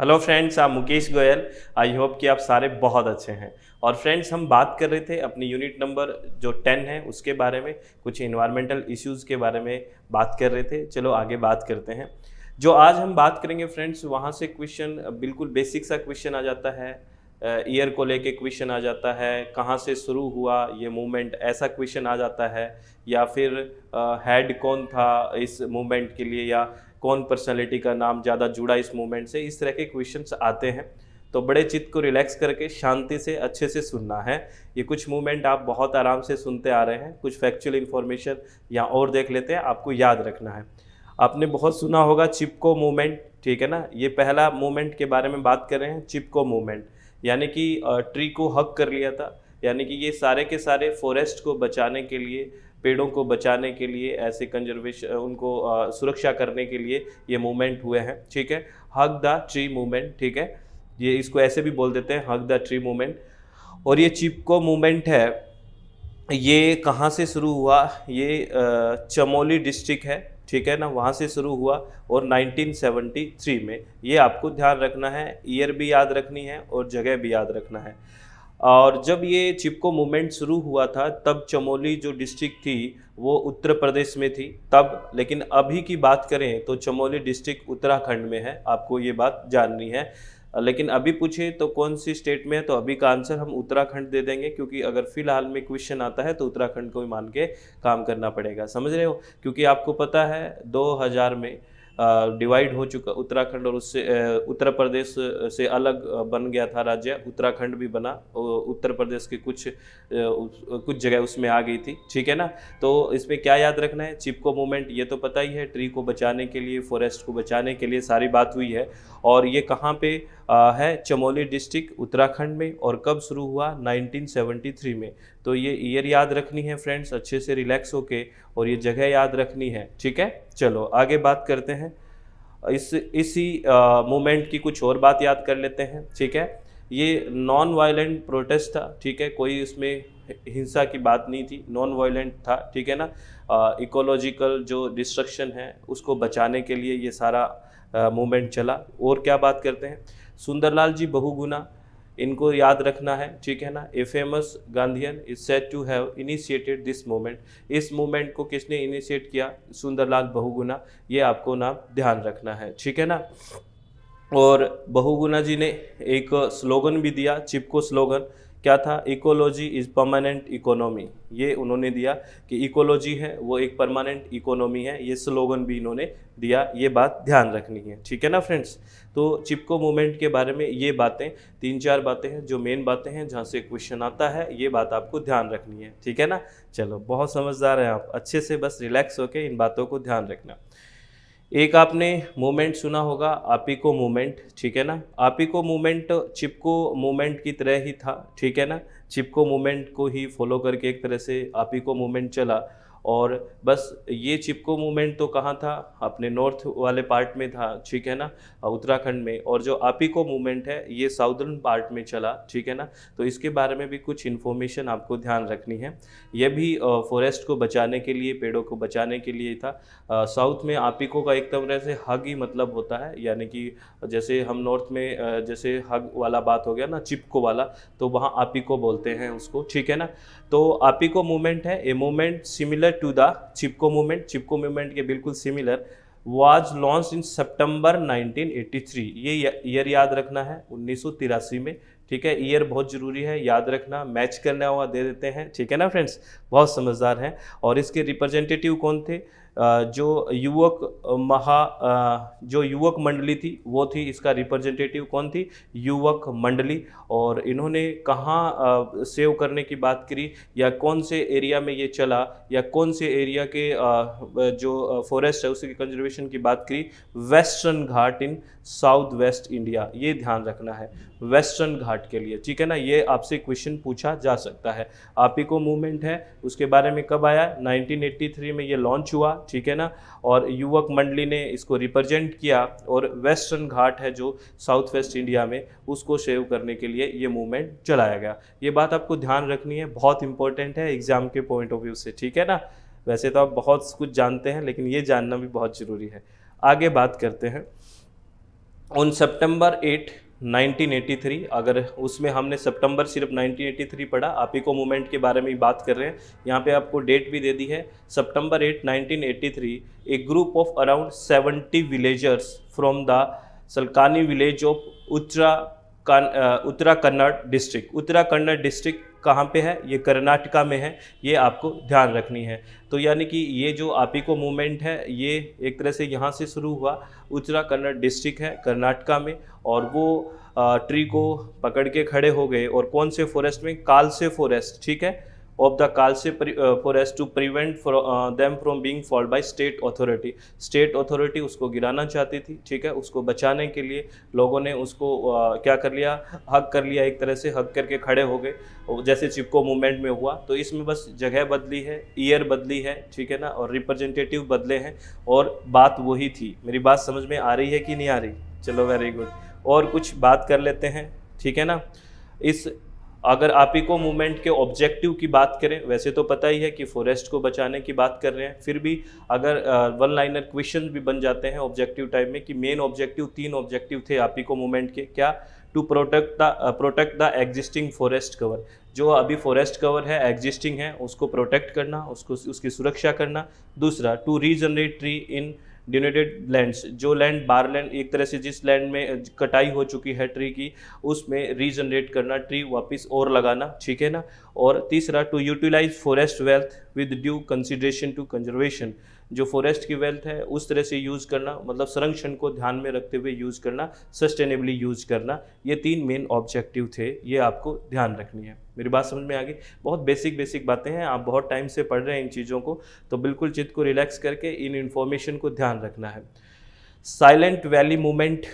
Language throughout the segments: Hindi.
हेलो फ्रेंड्स, आप मुकेश गोयल। आई होप कि आप सारे बहुत अच्छे हैं। और फ्रेंड्स, हम बात कर रहे थे अपनी यूनिट नंबर जो 10 है उसके बारे में, कुछ इन्वायरमेंटल इश्यूज़ के बारे में बात कर रहे थे। चलो आगे बात करते हैं। जो आज हम बात करेंगे फ्रेंड्स, वहाँ से क्वेश्चन बिल्कुल बेसिक सा क्वेश्चन आ जाता है। ईयर को लेके क्वेश्चन आ जाता है, कहाँ से शुरू हुआ ये मूवमेंट, ऐसा क्वेश्चन आ जाता है। या फिर हेड कौन था इस मूवमेंट के लिए, या कौन पर्सनालिटी का नाम ज़्यादा जुड़ा इस मूवमेंट से, इस तरह के क्वेश्चंस आते हैं। तो बड़े चित्त को रिलैक्स करके शांति से अच्छे से सुनना है। ये कुछ मूवमेंट आप बहुत आराम से सुनते आ रहे हैं, कुछ फैक्चुअल इन्फॉर्मेशन यहाँ और देख लेते हैं, आपको याद रखना है। आपने बहुत सुना होगा चिपको मूवमेंट, ठीक है ना। ये पहला मूवमेंट के बारे में बात कर रहे हैं, चिपको मूवमेंट। यानी कि ट्री को हक कर लिया था, यानी कि ये सारे के सारे फॉरेस्ट को बचाने के लिए, पेड़ों को बचाने के लिए, ऐसे कंजर्वेशन उनको सुरक्षा करने के लिए ये मूवमेंट हुए हैं, ठीक है। हग द ट्री मूवमेंट, ठीक है। ये इसको ऐसे भी बोल देते हैं, हग द ट्री मूवमेंट। और ये चिपको मूवमेंट है, ये कहाँ से शुरू हुआ? ये चमोली डिस्ट्रिक्ट है, ठीक है ना, वहाँ से शुरू हुआ। और 1973 में, ये आपको ध्यान रखना है, ईयर भी याद रखनी है और जगह भी याद रखना है। और जब ये चिपको मूवमेंट शुरू हुआ था तब चमोली जो डिस्ट्रिक्ट थी वो उत्तर प्रदेश में थी तब। लेकिन अभी की बात करें तो चमोली डिस्ट्रिक्ट उत्तराखंड में है, आपको ये बात जाननी है। लेकिन अभी पूछे तो कौन सी स्टेट में है, तो अभी का आंसर हम उत्तराखंड दे देंगे, क्योंकि अगर फिलहाल में क्वेश्चन आता है तो उत्तराखंड को ही मान के काम करना पड़ेगा, समझ रहे हो। क्योंकि आपको पता है 2000 में डिवाइड हो चुका उत्तराखंड, और उससे उत्तर प्रदेश से अलग बन गया था राज्य, उत्तराखंड भी बना। उत्तर प्रदेश के कुछ जगह उसमें आ गई थी, ठीक है ना। तो इसमें क्या याद रखना है? चिपको मूवमेंट ये तो पता ही है, ट्री को बचाने के लिए, फॉरेस्ट को बचाने के लिए सारी बात हुई है। और ये कहाँ पे है? चमोली डिस्ट्रिक्ट उत्तराखंड में। और कब शुरू हुआ? 1973 में। तो ये ईयर याद रखनी है फ्रेंड्स, अच्छे से रिलैक्स होके, और ये जगह याद रखनी है, ठीक है। चलो आगे बात करते हैं। इसी मूवमेंट की कुछ और बात याद कर लेते हैं, ठीक है। ये नॉन वायलेंट प्रोटेस्ट था, ठीक है, कोई इसमें हिंसा की बात नहीं थी, नॉन वायलेंट था, ठीक है ना। इकोलॉजिकल जो डिस्ट्रक्शन है उसको बचाने के लिए ये सारा मूवमेंट चला। और क्या बात करते हैं? सुंदरलाल जी बहुगुणा, इनको याद रखना है, ठीक है ना। A famous Gandhian is said to have initiated this movement. इस मूवमेंट को किसने इनिशिएट किया? सुंदरलाल बहुगुणा। ये आपको नाम ध्यान रखना है, ठीक है ना। और बहुगुणा जी ने एक स्लोगन भी दिया, चिपको स्लोगन क्या था? Ecology is permanent economy. ये उन्होंने दिया कि इकोलॉजी है वो एक परमानेंट इकोनॉमी है, ये स्लोगन भी इन्होंने दिया। ये बात ध्यान रखनी है, ठीक है ना फ्रेंड्स। तो चिपको मूवमेंट के बारे में ये बातें, 3-4 बातें हैं जो मेन बातें हैं, जहाँ से क्वेश्चन आता है, ये बात आपको ध्यान रखनी है, ठीक है ना। चलो, बहुत समझदार हैं आप, अच्छे से बस रिलैक्स होकर इन बातों को ध्यान रखना। एक आपने मूवमेंट सुना होगा, आपिको मूवमेंट, ठीक है ना। आपिको मूवमेंट चिपको मूवमेंट की तरह ही था, ठीक है ना। चिपको मूवमेंट को ही फॉलो करके एक तरह से आपिको मूवमेंट चला। और बस ये चिपको मूवमेंट तो कहाँ था? अपने नॉर्थ वाले पार्ट में था, ठीक है ना, उत्तराखंड में। और जो आपिको मूवमेंट है ये साउदर्न पार्ट में चला, ठीक है ना। तो इसके बारे में भी कुछ इन्फॉर्मेशन आपको ध्यान रखनी है। यह भी फॉरेस्ट को बचाने के लिए, पेड़ों को बचाने के लिए था। साउथ में आपिको का एक तरह से हग ही मतलब होता है, यानी कि जैसे हम नॉर्थ में जैसे हग वाला बात हो गया ना, चिपको वाला, तो वहाँ आपिको बोलते हैं उसको, ठीक है ना। तो आपिको मूवमेंट है a movement similar to the Chipko movement, Chipko movement के बिल्कुल similar, was launch in September 1983। ये ईयर याद रखना है, 1983 में, ठीक है। ईयर बहुत जरूरी है याद रखना, मैच करना हुआ दे देते हैं, ठीक है ना फ्रेंड्स, बहुत समझदार हैं। और इसके रिप्रेजेंटेटिव कौन थे? जो युवक मंडली थी वो थी, इसका रिप्रेजेंटेटिव कौन थी? युवक मंडली। और इन्होंने कहाँ सेव करने की बात करी, या कौन से एरिया में ये चला, या कौन से एरिया के जो फॉरेस्ट है उसकी कंजर्वेशन की बात करी? वेस्टर्न घाट इन साउथ वेस्ट इंडिया, ये ध्यान रखना है, वेस्टर्न घाट के लिए, ठीक है ना। ये आपसे क्वेश्चन पूछा जा सकता है। आपिको मूवमेंट है, उसके बारे में कब आया? 1983 में ये लॉन्च हुआ, ठीक है ना। और युवक मंडली ने इसको रिप्रेजेंट किया, और वेस्टर्न घाट है जो साउथ वेस्ट इंडिया में, उसको सेव करने के लिए ये मूवमेंट चलाया गया। ये बात आपको ध्यान रखनी है, बहुत इंपॉर्टेंट है एग्जाम के पॉइंट ऑफ व्यू से, ठीक है ना। वैसे तो आप बहुत कुछ जानते हैं, लेकिन ये जानना भी बहुत ज़रूरी है। आगे बात करते हैं। ऑन सितंबर 8 1983, अगर उसमें हमने सितंबर सिर्फ 1983 पढ़ा, आपीको मूवमेंट के बारे में ही बात कर रहे हैं, यहाँ पे आपको डेट भी दे दी है सितंबर 8 1983। A group of around 70 villagers from the Salkani village of Uttara Kannada district. Uttara Kannada district कहाँ पे है? ये कर्नाटका में है, ये आपको ध्यान रखनी है। तो यानी कि ये जो आपीको मूवमेंट है ये एक तरह से यहाँ से शुरू हुआ, उत्तरा कन्नड़ डिस्ट्रिक्ट है कर्नाटका में, और वो ट्री को पकड़ के खड़े हो गए। और कौन से फॉरेस्ट में? कालसे फॉरेस्ट, ठीक है, of the Kalase forest, to prevent them from being felled by state authority. State authority उसको गिराना चाहती थी, ठीक है, उसको बचाने के लिए लोगों ने उसको क्या कर लिया? हक कर लिया, एक तरह से हक करके खड़े हो गए, जैसे चिपको मूवमेंट में हुआ। तो इसमें बस जगह बदली है, ईयर बदली है, ठीक है ना, और रिप्रेजेंटेटिव बदले हैं, और बात वही थी। मेरी बात समझ में आ रही है कि नहीं आ रही? चलो वेरी गुड। और कुछ बात कर लेते हैं, ठीक है ना। इस अगर आपीको मूवमेंट के ऑब्जेक्टिव की बात करें, वैसे तो पता ही है कि फॉरेस्ट को बचाने की बात कर रहे हैं, फिर भी अगर वन लाइनर क्वेश्चन भी बन जाते हैं ऑब्जेक्टिव टाइप में कि मेन ऑब्जेक्टिव, 3 ऑब्जेक्टिव थे आपीको मूवमेंट के। क्या? To protect the existing forest cover. जो अभी फॉरेस्ट कवर है, एग्जिस्टिंग है, उसको प्रोटेक्ट करना, उसको उसकी सुरक्षा करना। दूसरा, to regenerate tree in denuded lands. जो लैंड बार लैंड, एक तरह से जिस लैंड में कटाई हो चुकी है ट्री की, उसमें रीजनरेट करना, ट्री वापस और लगाना, ठीक है ना। और तीसरा, to utilize forest wealth with due consideration to conservation. जो फॉरेस्ट की वेल्थ है उस तरह से यूज़ करना, मतलब संरक्षण को ध्यान में रखते हुए यूज़ करना, सस्टेनेबली यूज़ करना। ये 3 मेन ऑब्जेक्टिव थे, ये आपको ध्यान रखनी है। मेरी बात समझ में आ गई? बहुत बेसिक बातें हैं, आप बहुत टाइम से पढ़ रहे हैं इन चीज़ों को, तो बिल्कुल चित्त को रिलैक्स करके इन इन्फॉर्मेशन को ध्यान रखना है। साइलेंट वैली मूवमेंट,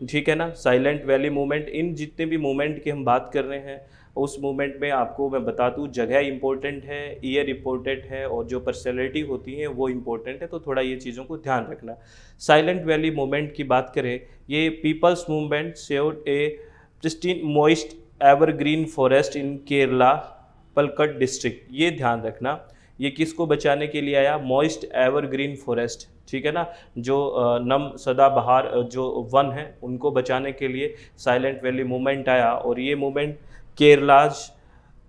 ठीक है ना, साइलेंट वैली मूवमेंट, इन जितने भी मूवमेंट की हम बात कर रहे हैं उस मूवमेंट में आपको मैं बता दूं, जगह इंपॉर्टेंट है, ईयर इंपॉर्टेंट है, और जो पर्सनैलिटी होती है वो इंपॉर्टेंट है, तो थोड़ा ये चीज़ों को ध्यान रखना। साइलेंट वैली मूवमेंट की बात करें, ये पीपल्स मूवमेंट सेव्ड ए प्रिस्टीन मॉइस्ट एवरग्रीन फॉरेस्ट इन केरला पलक्कड डिस्ट्रिक्ट। ये ध्यान रखना, ये किसको बचाने के लिए आया? मॉइस्ट एवरग्रीन फॉरेस्ट, ठीक है ना, जो नम सदाबहार जो वन है उनको बचाने के लिए साइलेंट वैली मूवमेंट आया। और ये मूवमेंट केरलाज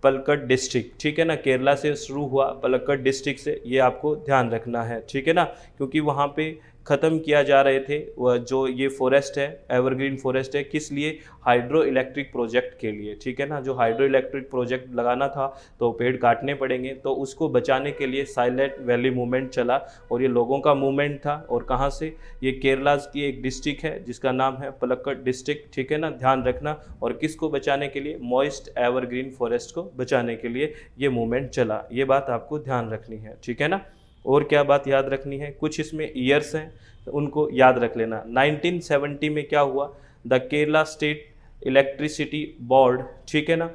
पलक्कड डिस्ट्रिक्ट, ठीक है ना, केरला से शुरू हुआ, पलक्कड डिस्ट्रिक्ट से, ये आपको ध्यान रखना है, ठीक है ना, क्योंकि वहाँ पे ख़त्म किया जा रहे थे वह जो ये फॉरेस्ट है, एवरग्रीन फॉरेस्ट है, किस लिए? हाइड्रो इलेक्ट्रिक प्रोजेक्ट के लिए, ठीक है ना। जो हाइड्रो इलेक्ट्रिक प्रोजेक्ट लगाना था तो पेड़ काटने पड़ेंगे, तो उसको बचाने के लिए साइलेंट वैली मूवमेंट चला, और ये लोगों का मूवमेंट था। और कहाँ से? ये केरला की एक डिस्ट्रिक्ट है जिसका नाम है पलक्कड डिस्ट्रिक्ट, ठीक है ना, ध्यान रखना। और किसको बचाने के लिए? मॉइस्ट एवरग्रीन फॉरेस्ट को बचाने के लिए ये मूवमेंट चला, ये बात आपको ध्यान रखनी है, ठीक है ना। और क्या बात याद रखनी है? कुछ इसमें ईयर्स हैं, उनको याद रख लेना। 1970 में क्या हुआ? The Kerala state electricity board, ठीक है ना,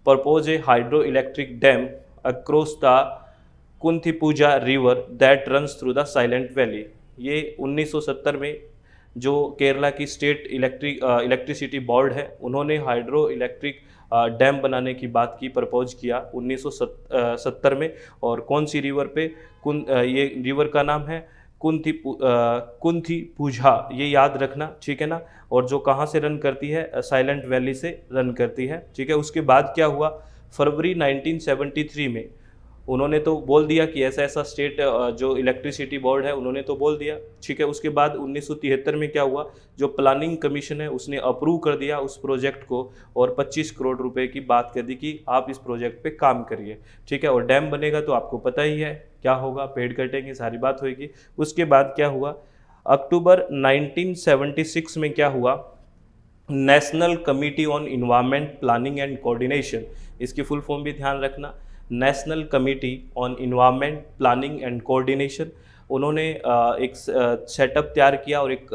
propose a hydro electric dam across the Kunthipuzha river that runs through the Silent Valley. ये 1970 में जो केरला की स्टेट इलेक्ट्रिसिटी बोर्ड है, उन्होंने हाइड्रो इलेक्ट्रिक डैम बनाने की बात की, प्रपोज किया 1970 में। और कौन सी रिवर पे? ये रिवर का नाम है कुंथिपुजा, ये याद रखना, ठीक है ना। और जो कहाँ से रन करती है? साइलेंट वैली से रन करती है, ठीक है। उसके बाद क्या हुआ? फरवरी 1973 में उन्होंने तो बोल दिया कि ऐसा ऐसा स्टेट जो इलेक्ट्रिसिटी बोर्ड है उन्होंने तो बोल दिया, ठीक है। उसके बाद 1973 में क्या हुआ? जो प्लानिंग कमीशन है उसने अप्रूव कर दिया उस प्रोजेक्ट को, और 25 करोड़ रुपए की बात कर दी कि आप इस प्रोजेक्ट पे काम करिए, ठीक है। और डैम बनेगा तो आपको पता ही है क्या होगा, पेड़ कटेंगे, सारी बात होगी। उसके बाद क्या हुआ? अक्टूबर 1976 में क्या हुआ? National committee on environment planning and coordination, इसकी फुल फॉर्म भी ध्यान रखना, national committee on environment planning and coordination. उन्होंने एक सेटअप तैयार किया और एक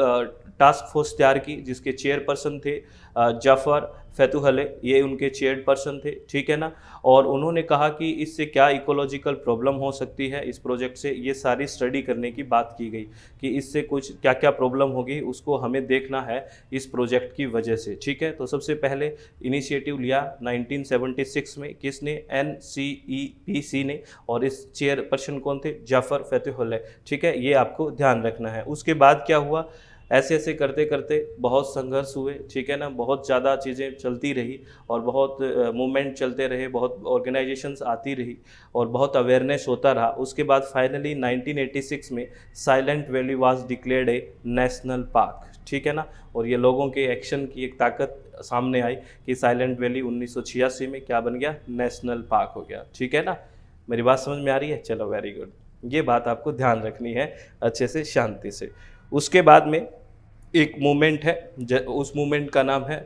टास्क फोर्स तैयार की, जिसके चेयरपर्सन थे जाफर फैतुहले, ये उनके चेयरपर्सन थे, ठीक है ना। और उन्होंने कहा कि इससे क्या इकोलॉजिकल प्रॉब्लम हो सकती है, इस प्रोजेक्ट से ये सारी स्टडी करने की बात की गई कि इससे कुछ क्या क्या प्रॉब्लम होगी, उसको हमें देखना है इस प्रोजेक्ट की वजह से, ठीक है। तो सबसे पहले इनिशिएटिव लिया 1976 में, किसने? NCEPC ने, और इस चेयरपर्सन कौन थे? जाफर फैतुहले, ठीक है, ये आपको ध्यान रखना है। उसके बाद क्या हुआ? ऐसे ऐसे करते करते बहुत संघर्ष हुए, ठीक है ना, बहुत ज़्यादा चीज़ें चलती रही और बहुत मूवमेंट चलते रहे, बहुत ऑर्गेनाइजेशंस आती रही और बहुत अवेयरनेस होता रहा। उसके बाद फाइनली 1986 में silent valley was declared A national park, ठीक है ना। और ये लोगों के एक्शन की एक ताकत सामने आई कि साइलेंट वैली 1986 में क्या बन गया, नेशनल पार्क हो गया, ठीक है ना। मेरी बात समझ में आ रही है? चलो वेरी गुड, ये बात आपको ध्यान रखनी है अच्छे से, शांति से। उसके बाद में एक मूवमेंट है, उस मूवमेंट का नाम है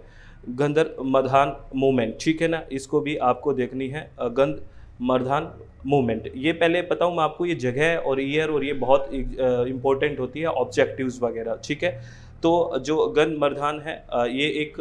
गंदर मरधान मूवमेंट, ठीक है ना। इसको भी आपको देखनी है, गंद मरधान मूवमेंट। ये पहले बताऊँ मैं आपको, ये जगह और ईयर और ये बहुत इम्पोर्टेंट होती है, ऑब्जेक्टिव्स वगैरह, ठीक है। तो जो गंद मरधान है ये एक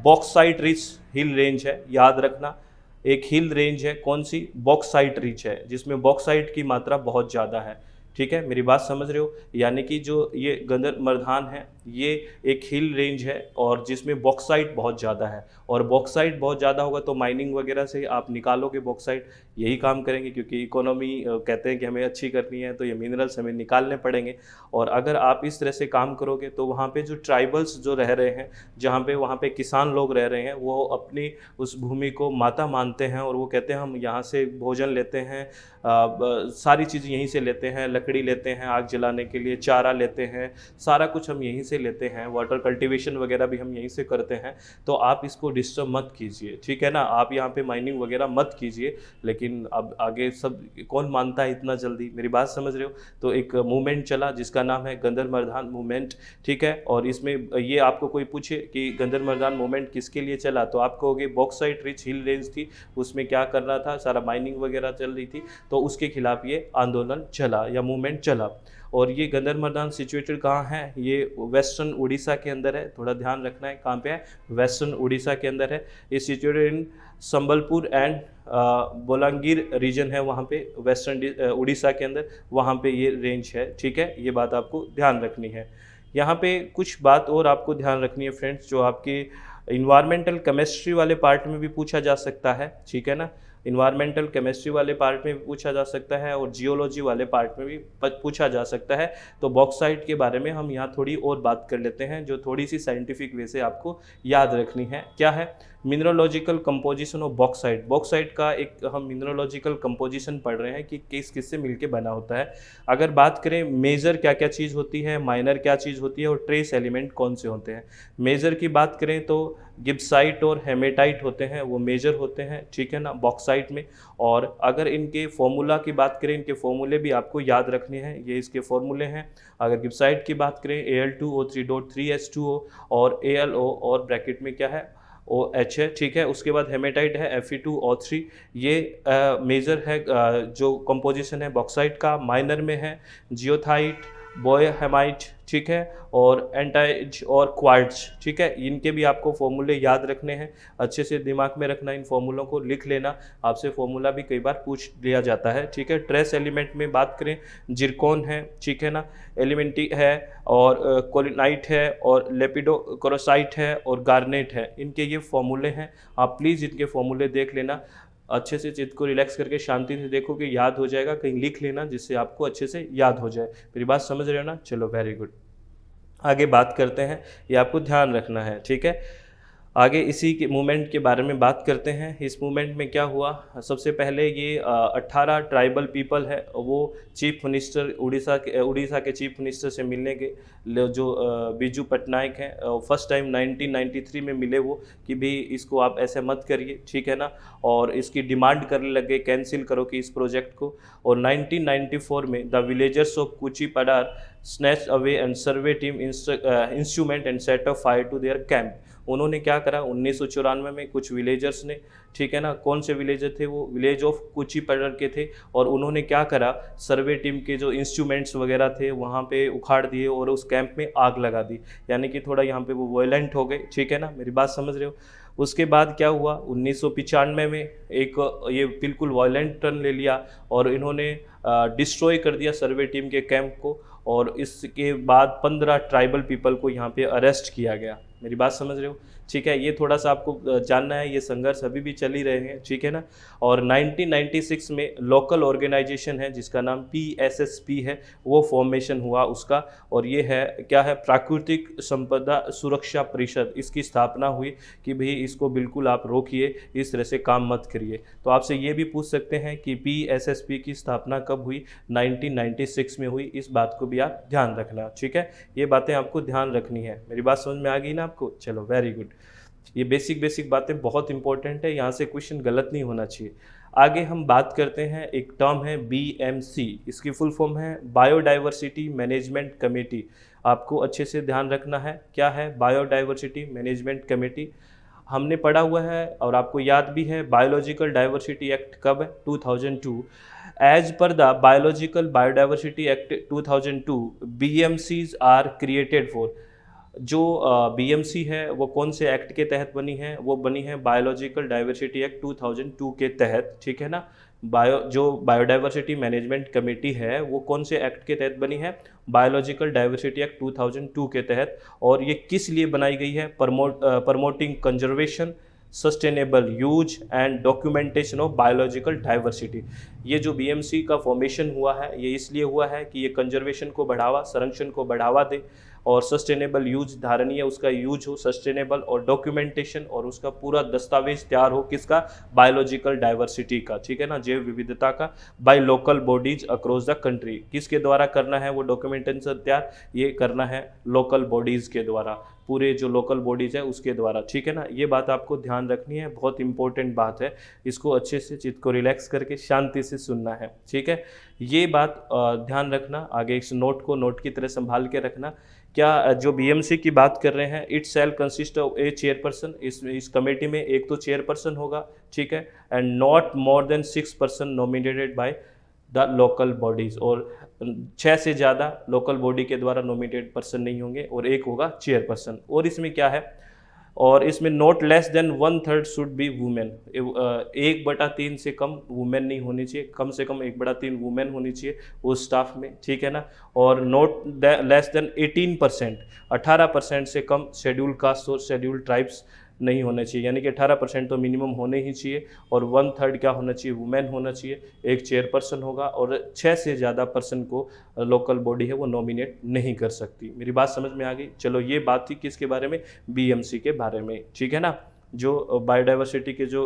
बॉक्साइट रिच हिल रेंज है, याद रखना। एक हिल रेंज है, कौन सी? बॉक्साइट रिच है, जिसमें बॉक्साइट की मात्रा बहुत ज़्यादा है, ठीक है। मेरी बात समझ रहे हो? यानी कि जो ये गंदर मरधान है ये एक हिल रेंज है और जिसमें बॉक्साइट बहुत ज़्यादा है, और बॉक्साइट बहुत ज़्यादा होगा तो माइनिंग वगैरह से आप निकालोगे बॉक्साइट, यही काम करेंगे, क्योंकि इकोनॉमी कहते हैं कि हमें अच्छी करनी है तो ये मिनरल्स हमें निकालने पड़ेंगे। और अगर आप इस तरह से काम करोगे तो वहाँ पे जो ट्राइबल्स जो रह रहे हैं, जहाँ पे वहाँ पे किसान लोग रह रहे हैं, वो अपनी उस भूमि को माता मानते हैं और वो कहते हैं हम यहाँ से भोजन लेते हैं, सारी चीज़ यहीं से लेते हैं, लकड़ी लेते हैं आग जलाने के लिए, चारा लेते हैं, सारा कुछ हम यहीं से लेते हैं, वाटर कल्टीवेशन वगैरह भी हम यहीं से करते हैं। तो आप इसको डिस्टर्ब मत कीजिए, ठीक है ना। आप यहाँ पे माइनिंग वगैरह मत कीजिए, लेकिन अब आगे सब कौन मानता है इतना जल्दी, मेरी बात समझ रहे हो। तो एक मूवमेंट चला जिसका नाम है गंदर मरधान मूवमेंट, ठीक है। और इसमें ये आपको कोई पूछे कि गंदर मरधान मूवमेंट किसके लिए चला, तो आप कहोगे बॉक्साइट रिच हिल रेंज थी, उसमें क्या कर रहा था, सारा माइनिंग वगैरह चल रही थी, तो उसके खिलाफ ये आंदोलन चला या मूवमेंट चला। और ये गंदर मरदान सिचुएटेड कहाँ है, ये वेस्टर्न उड़ीसा के अंदर है, थोड़ा ध्यान रखना है कहाँ पे है, वेस्टर्न उड़ीसा के अंदर है। ये situated in Sambalpur and Bolangir region है, वहाँ पे वेस्टर्न उड़ीसा के अंदर, वहाँ पे ये रेंज है, ठीक है। ये बात आपको ध्यान रखनी है। यहाँ पे कुछ बात और आपको ध्यान रखनी है फ्रेंड्स, जो आपके इन्वायरमेंटल केमिस्ट्री वाले पार्ट में भी पूछा जा सकता है, ठीक है ना। इन्वायरमेंटल केमिस्ट्री वाले पार्ट में भी पूछा जा सकता है और जियोलॉजी वाले पार्ट में भी पूछा जा सकता है। तो बॉक्साइट के बारे में हम यहाँ थोड़ी और बात कर लेते हैं, जो थोड़ी सी साइंटिफिक वे से आपको याद रखनी है। क्या है? Mineralogical composition of bauxite. Bauxite का एक हम मिनरोलॉजिकल कंपोजिशन पढ़ रहे हैं कि किस किस से मिलके बना होता है। अगर बात करें मेजर क्या क्या चीज़ होती है, माइनर क्या चीज़ होती है और ट्रेस एलिमेंट कौन से होते हैं। मेजर की बात करें तो गिब्साइट और हेमेटाइट होते हैं, वो मेजर होते हैं, ठीक है ना, बॉक्साइट में। और अगर इनके फॉर्मूला की बात करें, इनके फॉर्मूले भी आपको याद रखने हैं, ये इसके फॉर्मूले हैं। अगर गिब्साइट की बात करें Al2O3.3H2O और AlO और ब्रैकेट में क्या है OH है, ठीक है। उसके बाद हेमेटाइट है Fe2O3, ये मेजर है जो कंपोजिशन है बॉक्साइट का। माइनर में है जियोथाइट, बोयहेमाइट, ठीक है, और एंटाइज और क्वार्ट्ज, ठीक है। इनके भी आपको फॉर्मूले याद रखने हैं, अच्छे से दिमाग में रखना, इन फॉर्मूलों को लिख लेना, आपसे फॉर्मूला भी कई बार पूछ लिया जाता है, ठीक है। ट्रेस एलिमेंट में बात करें, जिरकॉन है, ठीक है ना, एलिमेंटी है और कोलिनाइट है और लेपिडोकोरोसाइट है और गार्नेट है, इनके ये फॉर्मूले हैं। आप प्लीज़ इनके फॉर्मूले देख लेना, अच्छे से चित्त को रिलैक्स करके शांति से देखो कि याद हो जाएगा, कहीं लिख लेना जिससे आपको अच्छे से याद हो जाए। मेरी बात समझ रहे हो ना? चलो वेरी गुड, आगे बात करते हैं, ये आपको ध्यान रखना है, ठीक है। आगे इसी के मूवमेंट के बारे में बात करते हैं। इस मूवमेंट में क्या हुआ, सबसे पहले ये 18 ट्राइबल पीपल है, वो चीफ मिनिस्टर उड़ीसा के चीफ मिनिस्टर से मिलने के जो बिजू पटनायक हैं, फर्स्ट टाइम 1993 में मिले वो, कि भी इसको आप ऐसे मत करिए, ठीक है ना। और इसकी डिमांड करने लगे, कैंसिल करो कि इस प्रोजेक्ट को। और 1994 में the villagers of Kuchi Padar snatch away and survey team instrument and set off fire to their camp. उन्होंने क्या करा, 1994 में कुछ विलेजर्स ने, ठीक है ना, कौन से विलेजर थे वो, विलेज ऑफ कुची पडर के थे, और उन्होंने क्या करा, सर्वे टीम के जो इंस्ट्रूमेंट्स वगैरह थे वहाँ पे उखाड़ दिए और उस कैंप में आग लगा दी, यानी कि थोड़ा यहाँ पे वो वायलेंट हो गए, ठीक है ना, मेरी बात समझ रहे हो। उसके बाद क्या हुआ, 1995 में एक ये बिल्कुल वायलेंट टर्न ले लिया और इन्होंने डिस्ट्रॉय कर दिया सर्वे टीम के कैंप को, और इसके बाद 15 ट्राइबल पीपल को यहाँ पे अरेस्ट किया गया। मेरी बात समझ रहे हो? ठीक है, ये थोड़ा सा आपको जानना है, ये संघर्ष अभी भी चल ही रहे हैं, ठीक है ना। और 1996 में लोकल ऑर्गेनाइजेशन है जिसका नाम PSSP है, वो फॉर्मेशन हुआ उसका, और ये है क्या है, प्राकृतिक संपदा सुरक्षा परिषद, इसकी स्थापना हुई कि भाई इसको बिल्कुल आप रोकिए, इस तरह से काम मत करिए। तो आपसे ये भी पूछ सकते हैं कि PSSP की स्थापना कब हुई? 1996 में हुई, इस बात को भी आप ध्यान रखना, ठीक है। ये बातें आपको ध्यान रखनी है। मेरी बात समझ में आ गई ना आपको? चलो वेरी गुड। ये बेसिक बेसिक बातें बहुत इंपॉर्टेंट है, यहाँ से क्वेश्चन गलत नहीं होना चाहिए। आगे हम बात करते हैं, एक टर्म है BMC, इसकी फुल फॉर्म है बायोडाइवर्सिटी मैनेजमेंट कमेटी। आपको अच्छे से ध्यान रखना है, क्या है बायोडाइवर्सिटी मैनेजमेंट कमेटी। हमने पढ़ा हुआ है और आपको याद भी है, बायोलॉजिकल डाइवर्सिटी एक्ट कब है? 2002। As per the biological biodiversity act 2002, BMCs are created for. जो BMC है वो कौन से एक्ट के तहत बनी है? वो बनी है बायोलॉजिकल डाइवर्सिटी एक्ट 2002 के तहत, ठीक है ना। जो बायोडाइवर्सिटी मैनेजमेंट कमेटी है वो कौन से एक्ट के तहत बनी है? बायोलॉजिकल डाइवर्सिटी एक्ट 2002 के तहत। और ये किस लिए बनाई गई है? Promoting conservation, sustainable use and documentation of biological diversity. ये जो BMC का फॉर्मेशन हुआ है ये इसलिए हुआ है कि ये कंजर्वेशन को बढ़ावा, संरक्षण को बढ़ावा दे, और सस्टेनेबल यूज, धारणीय उसका यूज हो सस्टेनेबल, और डॉक्यूमेंटेशन, और उसका पूरा दस्तावेज तैयार हो किसका? बायोलॉजिकल डाइवर्सिटी का, ठीक है ना, जैव विविधता का, by local bodies across the country. किसके द्वारा करना है वो डॉक्यूमेंटेशन तैयार? ये करना है लोकल बॉडीज़ के द्वारा, पूरे जो लोकल बॉडीज़ है उसके द्वारा, ठीक है ना। ये बात आपको ध्यान रखनी है, बहुत इंपॉर्टेंट बात है, इसको अच्छे से चित्त को रिलैक्स करके शांति से सुनना है, ठीक है। ये बात ध्यान रखना, आगे इस नोट को नोट की तरह संभाल के रखना। क्या जो BMC की बात कर रहे हैं, it shall consist of A chairperson, इस कमेटी में एक तो चेयरपर्सन होगा, ठीक है, and not more than 6 person nominated by the local bodies, और 6 से ज़्यादा लोकल बॉडी के द्वारा नॉमिनेटेड पर्सन नहीं होंगे, और एक होगा चेयरपर्सन। और इसमें क्या है, और इसमें not less than 1/3 should be women, 1/3 से कम वुमेन नहीं होनी चाहिए, कम से कम 1/3 वुमेन होनी चाहिए उस स्टाफ में, ठीक है ना। और नॉट लेस देन 18%, 18% से कम शेड्यूल कास्ट और शेड्यूल ट्राइब्स नहीं होने चाहिए, यानी कि 18% तो मिनिमम होने ही चाहिए, और 1/3 क्या होना चाहिए? वुमेन होना चाहिए, एक चेयरपर्सन होगा, और 6 से ज़्यादा पर्सन को लोकल बॉडी है वो नॉमिनेट नहीं कर सकती। मेरी बात समझ में आ गई? चलो ये बात थी किसके बारे में? BMC के बारे में, ठीक है ना, जो बायोडाइवर्सिटी के जो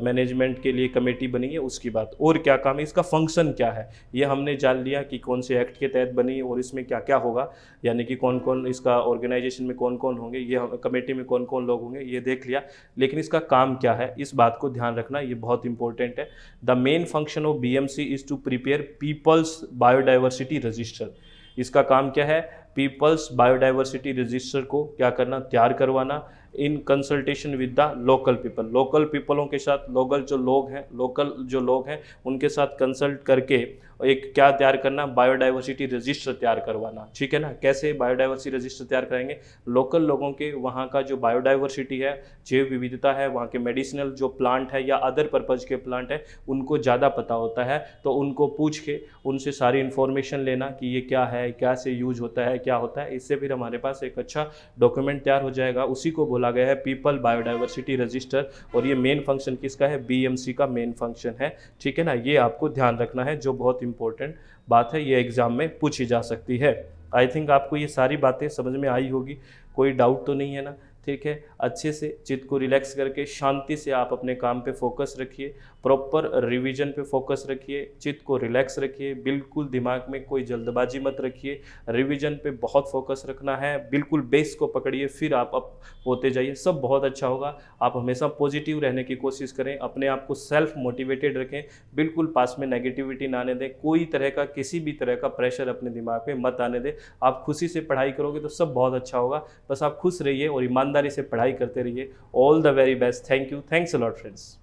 मैनेजमेंट के लिए कमेटी बनी है उसकी बात। और क्या काम है, इसका फंक्शन क्या है, ये हमने जान लिया कि कौन से एक्ट के तहत बनी है और इसमें क्या क्या होगा, यानी कि कौन कौन इसका ऑर्गेनाइजेशन में कौन कौन होंगे, ये कमेटी में कौन कौन लोग होंगे, ये देख लिया। लेकिन इसका काम क्या है, इस बात को ध्यान रखना, ये बहुत इंपॉर्टेंट है। The main function of BMC is to prepare people's biodiversity register. इसका काम क्या है? पीपल्स बायोडाइवर्सिटी रजिस्टर को क्या करना? तैयार करवाना, in consultation with the local people, local पीपलों के साथ, लोकल जो लोग हैं उनके साथ कंसल्ट करके एक क्या तैयार करना? बायोडाइवर्सिटी रजिस्टर तैयार करवाना, ठीक है ना। कैसे बायोडाइवर्सिटी रजिस्टर तैयार करेंगे? लोकल लोगों के वहाँ का जो बायोडाइवर्सिटी है, जैव विविधता है, वहाँ के मेडिसिनल जो प्लांट है या अदर पर्पज़ के प्लांट है उनको ज़्यादा पता होता है, तो उनको पूछ के उनसे सारी इन्फॉर्मेशन लेना कि ये क्या है, क्या से यूज होता है, क्या होता है। इससे फिर हमारे पास एक अच्छा डॉक्यूमेंट तैयार हो जाएगा, उसी को बोला गया है पीपल बायोडाइवर्सिटी रजिस्टर। और ये मेन फंक्शन किसका है? BMC का मेन फंक्शन है, ठीक है ना। ये आपको ध्यान रखना है, जो बहुत इंपॉर्टेंट बात है, ये एग्जाम में पूछी जा सकती है। आई थिंक आपको ये सारी बातें समझ में आई होगी, कोई डाउट तो नहीं है ना? ठीक है, अच्छे से चित्त को रिलैक्स करके शांति से आप अपने काम पे फोकस रखिए, प्रॉपर रिवीजन पे फोकस रखिए, चित्त को रिलैक्स रखिए, बिल्कुल दिमाग में कोई जल्दबाजी मत रखिए, रिवीजन पे बहुत फोकस रखना है, बिल्कुल बेस को पकड़िए, फिर आप अप होते जाइए, सब बहुत अच्छा होगा। आप हमेशा पॉजिटिव रहने की कोशिश करें, अपने आप को सेल्फ मोटिवेटेड रखें, बिल्कुल पास में नेगेटिविटी ना आने दें, कोई तरह का किसी भी तरह का प्रेशर अपने दिमाग में मत आने दें। आप खुशी से पढ़ाई करोगे तो सब बहुत अच्छा होगा, बस आप खुश रहिए और ईमानदारी से पढ़ाई करते रहिए। All the very best, thank you, thanks a lot friends.